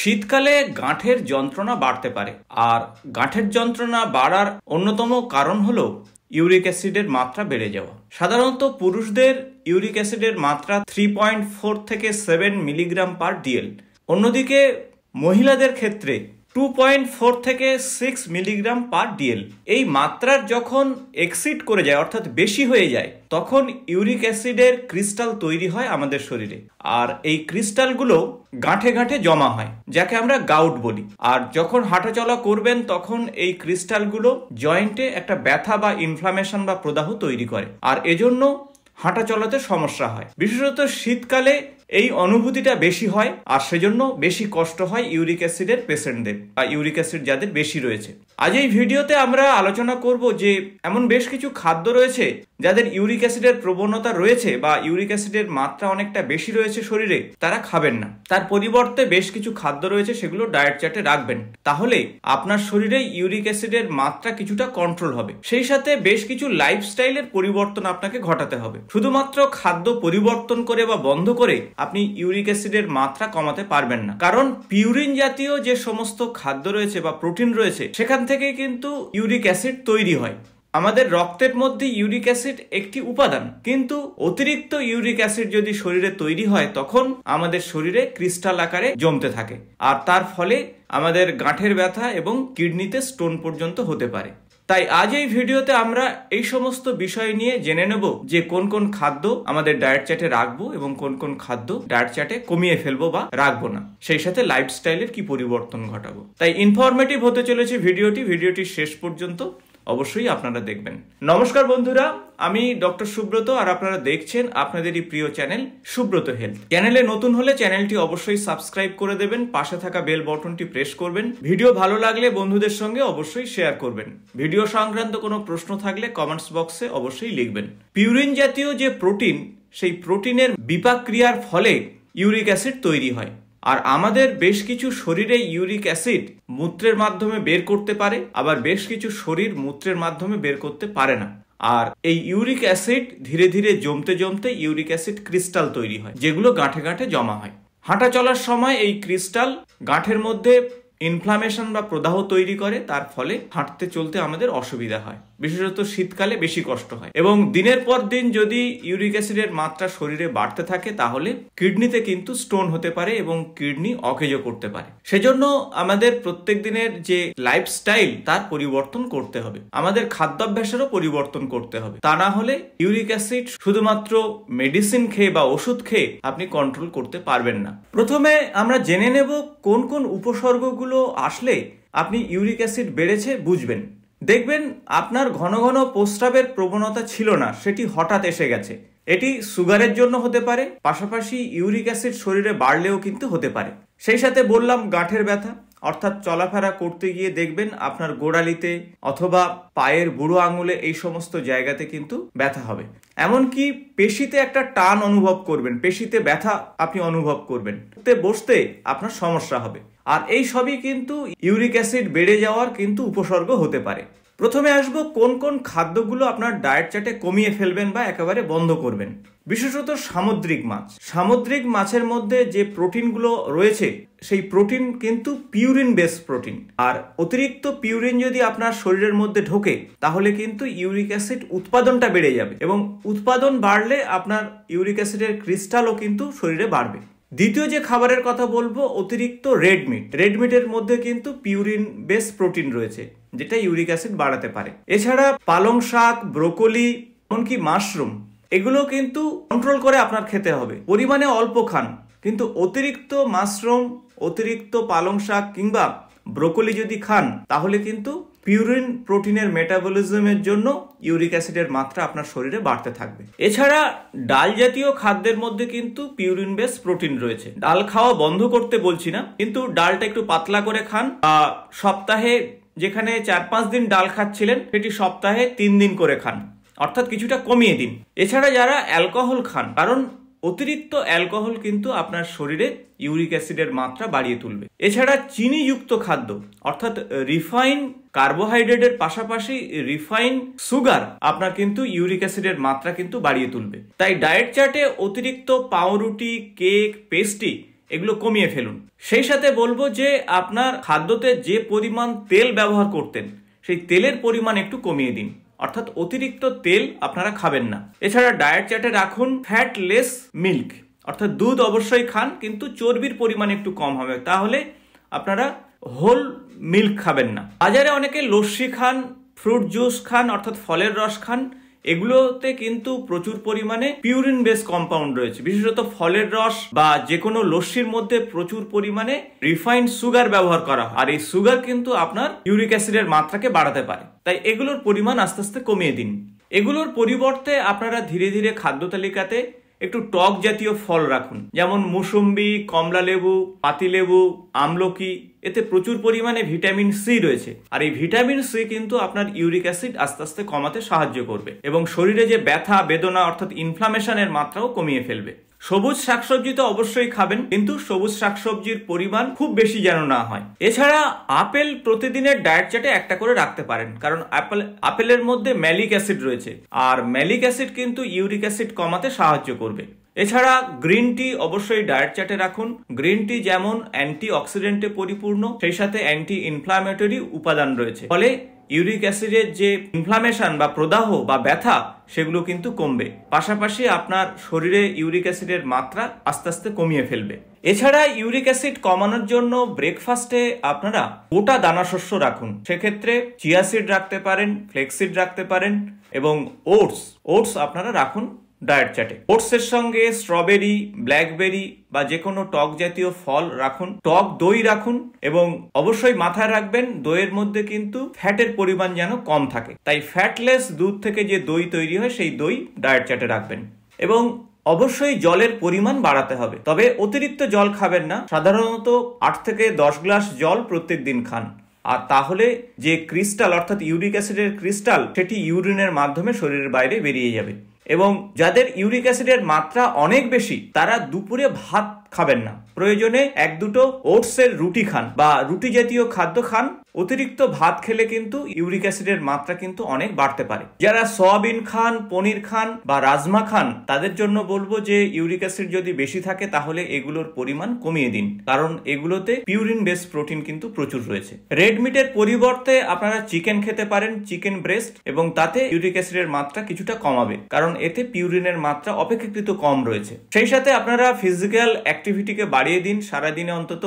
শীতকালে গাঁঠের যন্ত্রণা বাড়তে পারে, আর গাঁঠের যন্ত্রণা বাড়ার অন্যতম কারণ হলো ইউরিক অ্যাসিডের মাত্রা বেড়ে যাওয়া। সাধারণত পুরুষদের ইউরিক অ্যাসিডের মাত্রা 3.4 থেকে 7 মিলিগ্রাম পার ডিএল। অন্যদিকে মহিলাদের ক্ষেত্রে 2.4 থেকে 6 মিলিগ্রাম পার ডিএল। এই মাত্রার যখন এক্সিড করে যায়, অর্থাৎ বেশি হয়ে যায়, তখন ইউরিক অ্যাসিডের ক্রিস্টাল তৈরি হয় আমাদের শরীরে। আর এই ক্রিস্টালগুলো গাঁঠে গাঁঠে জমা হয়, যাকে আমরা গাউট বলি। আর যখন হাঁটাচলা করবেন তখন এই ক্রিস্টালগুলো জয়েন্টে একটা ব্যথা বা ইনফ্লামেশন বা প্রদাহ তৈরি করে, আর এজন্য হাঁটা চলাতে সমস্যা হয়। বিশেষত শীতকালে এই অনুভূতিটা বেশি হয়, আর সেজন্য বেশি কষ্ট হয় ইউরিক অ্যাসিডের পেশেন্টদের বা ইউরিক অ্যাসিড যাদের বেশি রয়েছে। আজ এই ভিডিওতে আমরা আলোচনা করব যে এমন বেশ কিছু খাদ্য রয়েছে যাদের ইউরিক অ্যাসিডের প্রবণতা রয়েছে বা ইউরিক অ্যাসিডের মাত্রা অনেকটা বেশি রয়েছে শরীরে, তারা খাবেন না। তার পরিবর্তে বেশ কিছু খাদ্য রয়েছে, সেগুলো ডায়েট চার্টে রাখবেন। তাহলে আপনার শরীরে ইউরিক অ্যাসিডের মাত্রা কিছুটা কন্ট্রোল হবে। সেই সাথে বেশ কিছু লাইফস্টাইলের পরিবর্তন আপনাকে ঘটাতে হবে। শুধুমাত্র খাদ্য পরিবর্তন করে বা বন্ধ করে আপনি ইউরিক অ্যাসিডের মাত্রা কমাতে পারবেন না, কারণ পিউরিন জাতীয় যে সমস্ত খাদ্য রয়েছে বা প্রোটিন রয়েছে, সেখান থেকে কিন্তু ইউরিক অ্যাসিড তৈরি হয়। আমাদের রক্তের মধ্যে ইউরিক অ্যাসিড একটি উপাদান, কিন্তু অতিরিক্ত ইউরিক অ্যাসিড যদি শরীরে তৈরি হয় তখন আমাদের শরীরে ক্রিস্টাল আকারে জমতে থাকে, আর তার ফলে আমাদের গাঁঠের ব্যথা এবং কিডনিতে স্টোন পর্যন্ত হতে পারে। তাই আজ এই ভিডিওতে আমরা এই সমস্ত বিষয় নিয়ে জেনে নেব যে কোন কোন খাদ্য আমাদের ডায়েট চার্টে রাখবো এবং কোন কোন খাদ্য ডায়েট চার্টে কমিয়ে ফেলবো বা রাখবো না, সেই সাথে লাইফস্টাইলের কি পরিবর্তন ঘটাবো। তাই ইনফরমেটিভ হতে চলেছে ভিডিওটি শেষ পর্যন্ত অবশ্যই আপনারা দেখবেন। নমস্কার বন্ধুরা, আমি ডক্টর সুব্রত, আর আপনারা দেখছেন আপনাদেরই প্রিয় চ্যানেল সুব্রত হেলথ। চ্যানেলে নতুন হলে চ্যানেলটি অবশ্যই সাবস্ক্রাইব করে দেবেন, পাশে থাকা বেল বাটনটি প্রেস করবেন। ভিডিও ভালো লাগলে বন্ধুদের সঙ্গে অবশ্যই শেয়ার করবেন। ভিডিও সংক্রান্ত কোনো প্রশ্ন থাকলে কমেন্টস বক্সে অবশ্যই লিখবেন। পিউরিন জাতীয় যে প্রোটিন, সেই প্রোটিনের বিপাক ক্রিয়ার ফলে ইউরিক অ্যাসিড তৈরি হয়। আর আমাদের বেশ কিছু শরীরে ইউরিক অ্যাসিড মূত্রের মাধ্যমে বের করতে পারে, আবার বেশ কিছু শরীর মূত্রের মাধ্যমে বের করতে পারে না। আর এই ইউরিক অ্যাসিড ধীরে ধীরে জমতে জমতে ইউরিক অ্যাসিড ক্রিস্টাল তৈরি হয়, যেগুলো গাঁঠে গাঁঠে জমা হয়। হাঁটা চলার সময় এই ক্রিস্টাল গাঁঠের মধ্যে ইনফ্লামেশন বা প্রদাহ তৈরি করে, তার ফলে হাঁটতে চলতে আমাদের অসুবিধা হয়। বিশেষত শীতকালে বেশি কষ্ট হয়, এবং দিনের পর দিন যদি ইউরিক অ্যাসিডের মাত্রা শরীরে বাড়তে থাকে তাহলে কিডনিতে কিন্তু স্টোন হতে পারে এবং কিডনি অকেজো করতে পারে। সেজন্য আমাদের প্রত্যেক দিনের যে লাইফস্টাইল তার পরিবর্তন করতে হবে, আমাদের খাদ্যাভ্যাসেরও পরিবর্তন করতে হবে। তা না হলে ইউরিক অ্যাসিড শুধুমাত্র মেডিসিন খেয়ে বা ওষুধ খেয়ে আপনি কন্ট্রোল করতে পারবেন না। প্রথমে আমরা জেনে নেব কোন কোন উপসর্গগুলো আসলে আপনি ইউরিক অ্যাসিড বেড়েছে বুঝবেন। দেখবেন আপনার ঘন ঘন প্রস্রাবের প্রবণতা ছিল না, সেটি হঠাৎ এসে গেছে। এটি সুগারের জন্য হতে পারে, পাশাপাশি ইউরিক অ্যাসিড শরীরে বাড়লেও কিন্তু হতে পারে। সেই সাথে বললাম গাঁঠের ব্যথা, অর্থাৎ চলাফেরা করতে গিয়ে দেখবেন আপনার গোড়ালিতে অথবা পায়ের বুড়ো আঙুলে এই সমস্ত জায়গাতে কিন্তু ব্যথা হবে। এমনকি পেশিতে একটা টান অনুভব করবেন, পেশিতে ব্যথা আপনি অনুভব করবেন, বসতে আপনার সমস্যা হবে। আর এই সবই কিন্তু ইউরিক অ্যাসিড বেড়ে যাওয়ার কিন্তু উপসর্গ হতে পারে। প্রথমে আসবো কোন কোন খাদ্যগুলো আপনার ডায়েট চার্টে কমিয়ে ফেলবেন বা একেবারে বন্ধ করবেন। বিশেষত সামুদ্রিক মাছ। সামুদ্রিক মাছের মধ্যে যে প্রোটিনগুলো রয়েছে, সেই প্রোটিন কিন্তু পিউরিন বেস প্রোটিন। আর অতিরিক্ত পিউরিন যদি আপনার শরীরের মধ্যে ঢোকে তাহলে কিন্তু ইউরিক অ্যাসিড উৎপাদনটা বেড়ে যাবে, এবং উৎপাদন বাড়লে আপনার ইউরিক অ্যাসিডের ক্রিস্টালও কিন্তু শরীরে বাড়বে। দ্বিতীয় যে খাবারের কথা বলবো, অতিরিক্ত রেড মিট। রেড মিটের মধ্যে কিন্তু পিউরিন বেস প্রোটিন রয়েছে, যেটা ইউরিক অ্যাসিড বাড়াতে পারে। এছাড়া পালং শাক, ব্রোকলি, এমনকি মাশরুম, এগুলো কিন্তু কন্ট্রোল করে আপনার খেতে হবে। পরিমাণে অল্প খান, কিন্তু অতিরিক্ত মাশরুম, অতিরিক্ত পালং শাক কিংবা ব্রোকলি যদি খান তাহলে কিন্তু পিউরিন প্রোটিনের মেটাবলিজমের জন্য ইউরিক অ্যাসিডের মাত্রা আপনার শরীরে বাড়তে থাকবে। এছাড়া ডাল জাতীয় খাদ্যের মধ্যে কিন্তু পিউরিন বেস প্রোটিন রয়েছে। ডাল খাওয়া বন্ধ করতে বলছি না, কিন্তু ডালটা একটু পাতলা করে খান। সপ্তাহে যেখানে 4-5 দিন ডাল খাচ্ছিলেন সেটি সপ্তাহে 3 দিন করে খান, অর্থাৎ কিছুটা কমিয়ে দিন। এছাড়া যারা অ্যালকোহল খান, কারণ অতিরিক্ত অ্যালকোহল কিন্তু আপনার শরীরে ইউরিক অ্যাসিডের মাত্রা বাড়িয়ে তুলবে। এছাড়া চিনিযুক্ত খাদ্য, অর্থাৎ রিফাইন কার্বোহাইড্রেটের পাশাপাশি রিফাইন সুগার আপনার কিন্তু ইউরিক অ্যাসিডের মাত্রা কিন্তু বাড়িয়ে তুলবে। তাই ডায়েট চার্টে অতিরিক্ত পাউরুটি, কেক, পেস্ট্রি এগুলো কমিয়ে ফেলুন। সেই সাথে বলবো যে আপনার খাদ্যতে যে পরিমাণ তেল ব্যবহার করতেন সেই তেলের পরিমাণ একটু কমিয়ে দিন, অর্থাৎ অতিরিক্ত তেল আপনারা খাবেন না। এছাড়া ডায়েট চার্টে রাখুন ফ্যাট লেস মিল্ক, অর্থাৎ দুধ অবশ্যই খান কিন্তু চর্বির পরিমাণ একটু কম হবে, তাহলে আপনারা হোল মিল্ক খাবেন না। বাজারে অনেকে লস্যি খান, ফ্রুট জুস খান অর্থাৎ ফলের রস খান, এগুলোতে কিন্তু প্রচুর পরিমাণে পিউরিন বেস কম্পাউন্ড রয়েছে। বিশেষত ফলের রস বা যে কোনো লস্যির মধ্যে প্রচুর পরিমাণে রিফাইন্ড সুগার ব্যবহার করা হয়, আর এই সুগার কিন্তু আপনার ইউরিক অ্যাসিডের মাত্রাকে বাড়াতে পারে। তাই এগুলোর পরিমাণ আস্তে আস্তে কমিয়ে দিন। এগুলোর পরিবর্তে আপনারা ধীরে ধীরে খাদ্য তালিকাতে একটু টক জাতীয় ফল রাখুন, যেমন মুসম্বি, কমলা লেবু, পাতিলেবু, আমলকি। এতে প্রচুর পরিমাণে ভিটামিন সি রয়েছে, আর এই ভিটামিন সি কিন্তু আপনার ইউরিক অ্যাসিড আস্তে আস্তে কমাতে সাহায্য করবে এবং শরীরে যে ব্যথা বেদনা অর্থাৎ ইনফ্লামেশনের মাত্রাও কমিয়ে ফেলবে। সবুজ শাকসবজি তো অবশ্যই খাবেন, কিন্তু সবুজ শাকসবজির পরিমাণ খুব বেশি যেন না হয়। এছাড়া আপেল প্রতিদিনের ডায়েট চার্টে একটা করে রাখতে পারেন, কারণ আপেলের মধ্যে ম্যালিক অ্যাসিড রয়েছে, আর ম্যালিক অ্যাসিড কিন্তু ইউরিক অ্যাসিড কমাতে সাহায্য করবে। এছাড়া গ্রিন টি অবশ্যই ডায়েট চার্টে রাখুন। গ্রিন টি যেমন অ্যান্টি অক্সিডেন্টে পরিপূর্ণ, সেই সাথে অ্যান্টি ইনফ্লামেটরি উপাদান রয়েছে, ফলে ইউরিক অ্যাসিডের যে ইনফ্লামেশন বা প্রদাহ বা ব্যথা সেগুলো কিন্তু কমবে, পাশাপাশি আপনার শরীরে ইউরিক অ্যাসিডের মাত্রা আস্তে আস্তে কমিয়ে ফেলবে। এছাড়া ইউরিক অ্যাসিড কমানোর জন্য ব্রেকফাস্টে আপনারা গোটা দানাশস্য রাখুন। সেক্ষেত্রে চিয়া সিড রাখতে পারেন, ফ্লেক্সিড রাখতে পারেন এবং ওটস আপনারা রাখুন ডায়েট চার্টে। ওটসের সঙ্গে স্ট্রবেরি, ব্ল্যাকবেরি বা যে কোনো টক জাতীয় ফল রাখুন, টক দই রাখুন এবং অবশ্যই মাথায় রাখবেন দইয়ের মধ্যে কিন্তু ফ্যাটের পরিমাণ যেন কম থাকে, তাই ফ্যাটলেস দুধ থেকে যে দই তৈরি হয় সেই দই ডায়েট চার্টে রাখবেন। এবং অবশ্যই জলের পরিমাণ বাড়াতে হবে, তবে অতিরিক্ত জল খাবেন না, সাধারণত 8 থেকে 10 গ্লাস জল প্রত্যেক দিন খান, আর তাহলে যে ক্রিস্টাল অর্থাৎ ইউরিক অ্যাসিডের ক্রিস্টাল সেটি ইউরিনের মাধ্যমে শরীরের বাইরে বেরিয়ে যাবে। এবং যাদের ইউরিক অ্যাসিডের মাত্রা অনেক বেশি তারা দুপুরে ভাত খাবেন না, প্রয়োজনে 1-2 ওটসের রুটি খান বা রুটি জাতীয় খাদ্য খান। অতিরিক্ত ভাত খেলে কিন্তু ইউরিক অ্যাসিডের মাত্রা কিন্তু অনেক বাড়তে পারে। যারা সয়াবিন খান, পনির খান বা রাজমা খান তাদের জন্য বলবো যে ইউরিক অ্যাসিড যদি বেশি থাকে তাহলে এগুলোর পরিমাণ কমিয়ে দিন, কারণ এগুলোতে পিউরিন বেস প্রোটিন কিন্তু প্রচুর রয়েছে। রেড মিটের পরিবর্তে আপনারা চিকেন খেতে পারেন, চিকেন ব্রেস্ট, এবং তাতে ইউরিক অ্যাসিডের মাত্রা কিছুটা কমাবে, কারণ এতে পিউরিনের মাত্রা অপেক্ষাকৃত কম রয়েছে। সেই সাথে আপনারা ফিজিক্যাল অ্যাক্টিভিটিকে বাড়িয়ে দিন, সারাদিনে অন্তত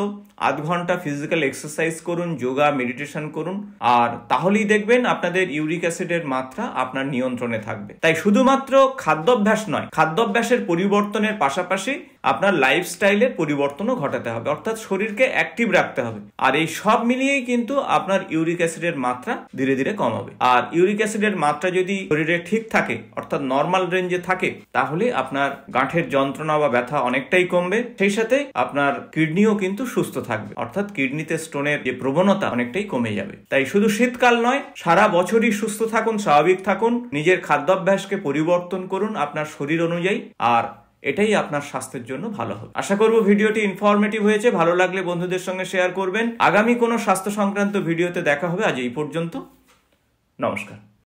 আধ ঘন্টা ফিজিক্যাল এক্সারসাইজ করুন, যোগা, মেডিটেশন করুন, আর তাহলেই দেখবেন আপনাদের ইউরিক অ্যাসিডের মাত্রা আপনার নিয়ন্ত্রণে থাকবে। তাই শুধুমাত্র খাদ্যাভ্যাস নয়, খাদ্যাভ্যাসের পরিবর্তনের পাশাপাশি আপনার লাইফস্টাইলের পরিবর্তনও ঘটাতে হবে, অর্থাৎ শরীরকে অ্যাক্টিভ রাখতে হবে, আর এই সব মিলিয়েই কিন্তু আপনার ইউরিক অ্যাসিডের মাত্রা ধীরে ধীরে কমাবে। আর ইউরিক অ্যাসিডের মাত্রা যদি শরীরে ঠিক থাকে অর্থাৎ নর্মাল রেঞ্জে থাকে তাহলে আপনার গাঁঠের যন্ত্রণা বা ব্যথা অনেকটাই কমবে, সেই সাথে আপনার কিডনিও কিন্তু সুস্থ থাকবে, অর্থাৎ কিডনিতে স্টোনের যে প্রবণতা অনেকটাই কমে যাবে। তাই শুধু শীতকাল নয়, সারা বছরই সুস্থ থাকুন, স্বাভাবিক থাকুন, নিজের খাদ্যাভ্যাসকে পরিবর্তন করুন আপনার শরীর অনুযায়ী, আর এটাই আপনার স্বাস্থ্যের জন্য ভালো হবে। আশা করব ভিডিওটি ইনফরমেটিভ হয়েছে, ভালো লাগলে বন্ধুদের সঙ্গে শেয়ার করবেন। আগামী কোনো স্বাস্থ্য সংক্রান্ত ভিডিওতে দেখা হবে। আজ এই পর্যন্ত, নমস্কার।